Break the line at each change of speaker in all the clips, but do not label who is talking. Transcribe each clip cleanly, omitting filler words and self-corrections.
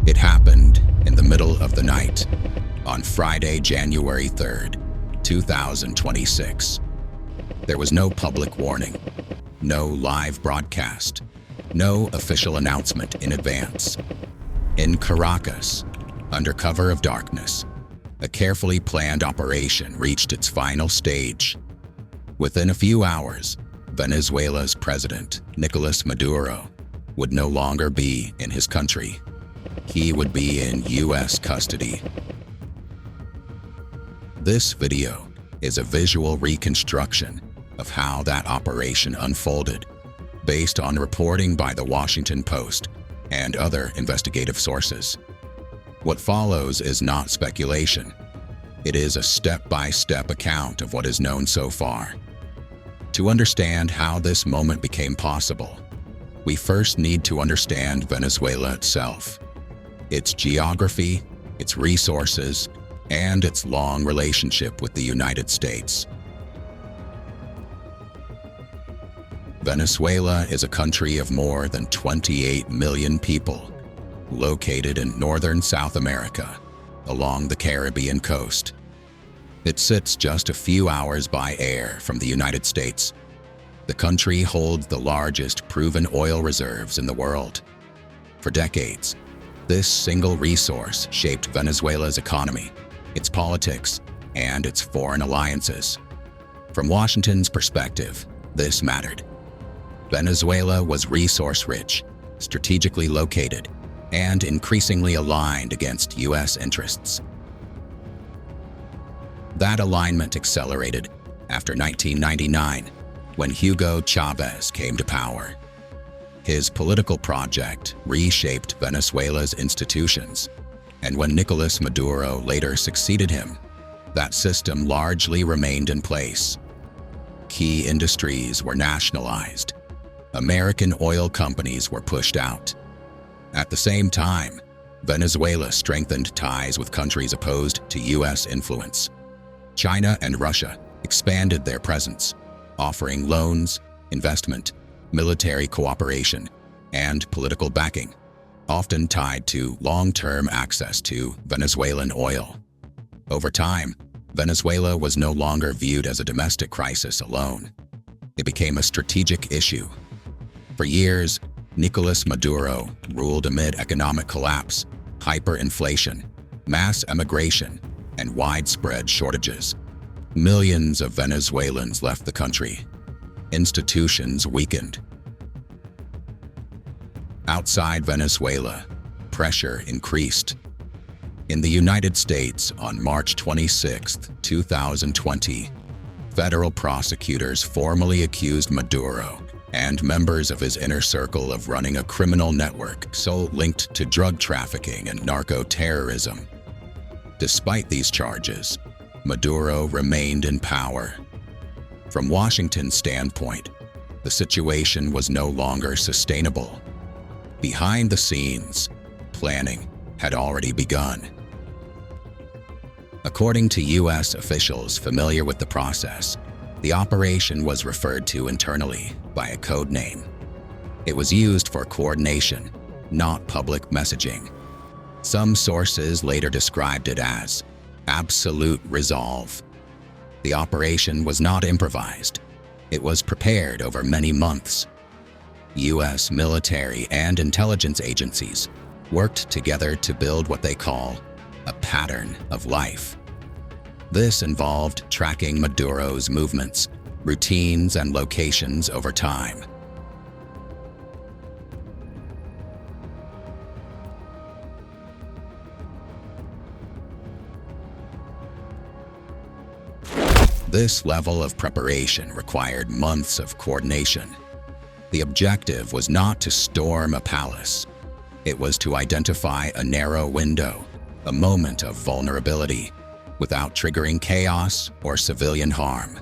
It happened in the middle of the night, on Friday, January 3rd, 2026. There was no public warning, no live broadcast, no official announcement in advance. In Caracas, under cover of darkness, a carefully planned operation reached its final stage. Within a few hours, Venezuela's president, Nicolás Maduro, would no longer be in his country. He would be in U.S. custody. This video is a visual reconstruction of how that operation unfolded, based on reporting by the Washington Post and other investigative sources. What follows is not speculation. It is a step-by-step account of what is known so far. To understand how this moment became possible, we first need to understand Venezuela itself, its geography, its resources, and its long relationship with the United States. Venezuela is a country of more than 28 million people, located in northern South America, along the Caribbean coast. It sits just a few hours by air from the United States. The country holds the largest proven oil reserves in the world. For decades, this single resource shaped Venezuela's economy, its politics, and its foreign alliances. From Washington's perspective, this mattered. Venezuela was resource-rich, strategically located, and increasingly aligned against U.S. interests. That alignment accelerated after 1999, when Hugo Chávez came to power. His political project reshaped Venezuela's institutions, and when Nicolás Maduro later succeeded him, that system largely remained in place. Key industries were nationalized. American oil companies were pushed out. At the same time, Venezuela strengthened ties with countries opposed to U.S. influence. China and Russia expanded their presence, offering loans, investment, military cooperation, and political backing, often tied to long-term access to Venezuelan oil. Over time, Venezuela was no longer viewed as a domestic crisis alone. It became a strategic issue. For years, Nicolás Maduro ruled amid economic collapse, hyperinflation, mass emigration, and widespread shortages. Millions of Venezuelans left the country. Institutions weakened. Outside Venezuela, pressure increased. In the United States, on March 26, 2020, federal prosecutors formally accused Maduro and members of his inner circle of running a criminal network linked to drug trafficking and narco-terrorism. Despite these charges, Maduro remained in power. From Washington's standpoint, the situation was no longer sustainable. Behind the scenes, planning had already begun. According to U.S. officials familiar with the process, the operation was referred to internally by a code name. It was used for coordination, not public messaging. Some sources later described it as absolute resolve. The operation was not improvised. It was prepared over many months. U.S. military and intelligence agencies worked together to build what they call a pattern of life. This involved tracking Maduro's movements, routines, and locations over time. This level of preparation required months of coordination. The objective was not to storm a palace. It was to identify a narrow window, a moment of vulnerability, without triggering chaos or civilian harm.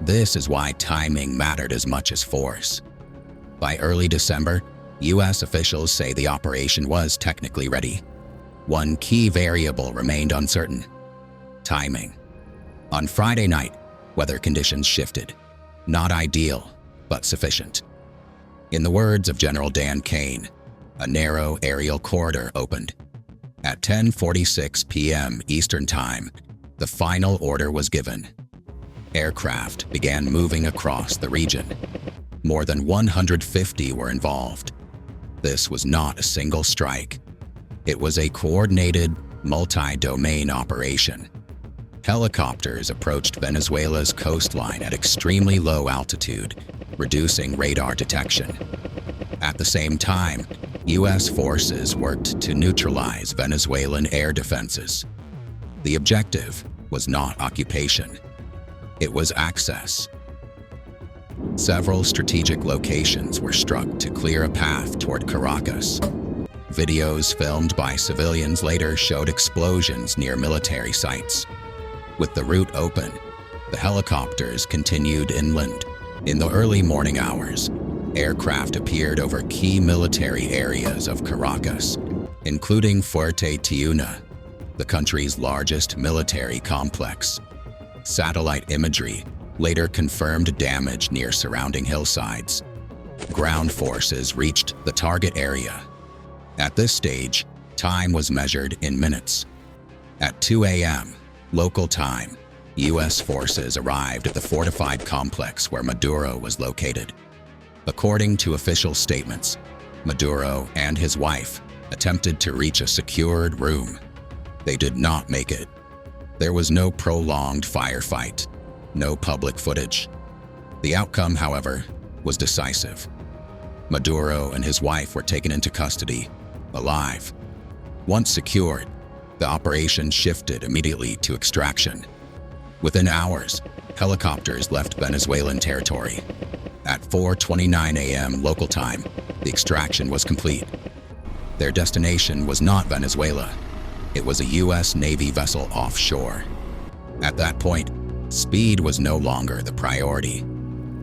This is why timing mattered as much as force. By early December, U.S. officials say the operation was technically ready. One key variable remained uncertain: timing. On Friday night, weather conditions shifted. Not ideal, but sufficient. In the words of General Dan Kane, a narrow aerial corridor opened. At 10:46 p.m. Eastern Time, the final order was given. Aircraft began moving across the region. More than 150 were involved. This was not a single strike. It was a coordinated, multi-domain operation. Helicopters approached Venezuela's coastline at extremely low altitude, reducing radar detection. At the same time, U.S. forces worked to neutralize Venezuelan air defenses. The objective was not occupation. It was access. Several strategic locations were struck to clear a path toward Caracas. Videos filmed by civilians later showed explosions near military sites. With the route open, the helicopters continued inland. In the early morning hours, aircraft appeared over key military areas of Caracas, including Fuerte Tiuna, the country's largest military complex. Satellite imagery later confirmed damage near surrounding hillsides. Ground forces reached the target area. At this stage, time was measured in minutes. At 2 a.m. local time, U.S. forces arrived at the fortified complex where Maduro was located. According to official statements, Maduro and his wife attempted to reach a secured room. They did not make it. There was no prolonged firefight, no public footage. The outcome, however, was decisive. Maduro and his wife were taken into custody, alive. Once secured, the operation shifted immediately to extraction. Within hours, helicopters left Venezuelan territory. At 4:29 a.m. local time, the extraction was complete. Their destination was not Venezuela. It was a U.S. Navy vessel offshore. At that point, speed was no longer the priority.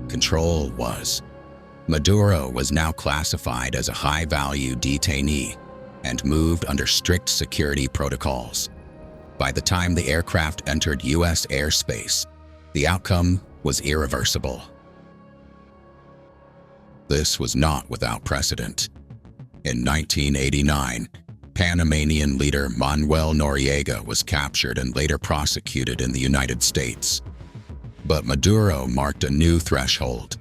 Control was. Maduro was now classified as a high-value detainee and moved under strict security protocols. By the time the aircraft entered U.S. airspace, the outcome was irreversible. This was not without precedent. In 1989, Panamanian leader Manuel Noriega was captured and later prosecuted in the United States. But Maduro marked a new threshold.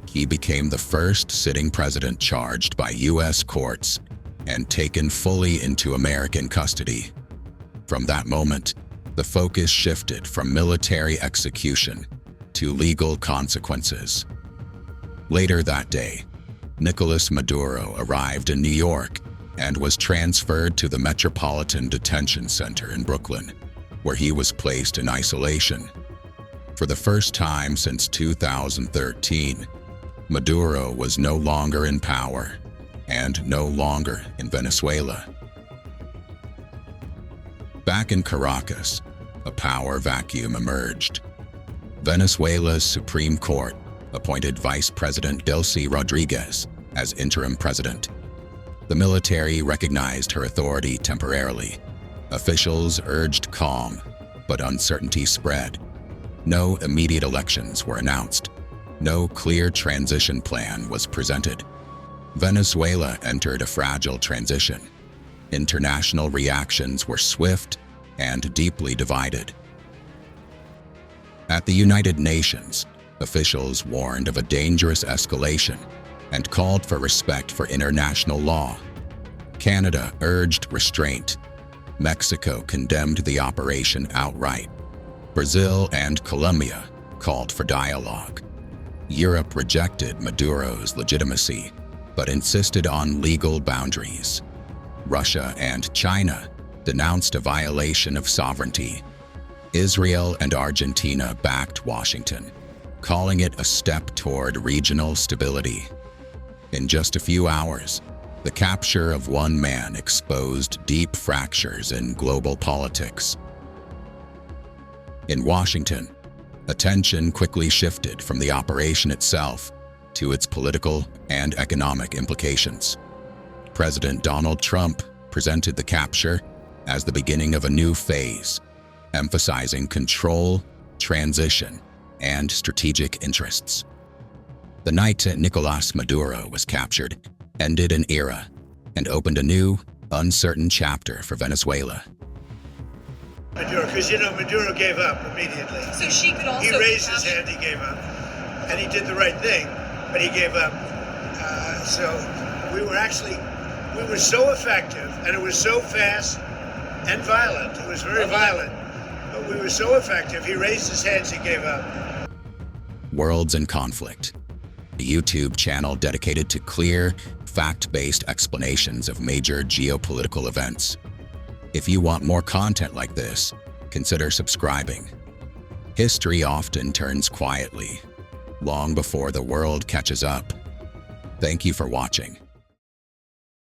He became the first sitting president charged by U.S. courts and taken fully into American custody. From that moment, the focus shifted from military execution to legal consequences. Later that day, Nicolás Maduro arrived in New York and was transferred to the Metropolitan Detention Center in Brooklyn, where he was placed in isolation. For the first time since 2013, Maduro was no longer in power and no longer in Venezuela. Back in Caracas, a power vacuum emerged. Venezuela's Supreme Court appointed Vice President Delcy Rodriguez as interim president. The military recognized her authority temporarily. Officials urged calm, but uncertainty spread. No immediate elections were announced. No clear transition plan was presented. Venezuela entered a fragile transition. International reactions were swift and deeply divided. At the United Nations, officials warned of a dangerous escalation and called for respect for international law. Canada urged restraint. Mexico condemned the operation outright. Brazil and Colombia called for dialogue. Europe rejected Maduro's legitimacy, but insisted on legal boundaries. Russia and China denounced a violation of sovereignty. Israel and Argentina backed Washington, calling it a step toward regional stability. In just a few hours, the capture of one man exposed deep fractures in global politics. In Washington, attention quickly shifted from the operation itself to its political and economic implications. President Donald Trump presented the capture as the beginning of a new phase, emphasizing control, transition, and strategic interests. The night Nicolás Maduro was captured ended an era, and opened a new, uncertain chapter for Venezuela.
Maduro, because Maduro gave up immediately.
So she could also.
He raised his hand, he gave up, and he did the right thing, but he gave up. So we were so effective, and it was so fast and violent. It was very violent, but we were so effective. He raised his hands, he gave up.
Worlds in Conflict, a YouTube channel dedicated to clear, fact-based explanations of major geopolitical events. If you want more content like this, consider subscribing. History often turns quietly, long before the world catches up. Thank you for watching.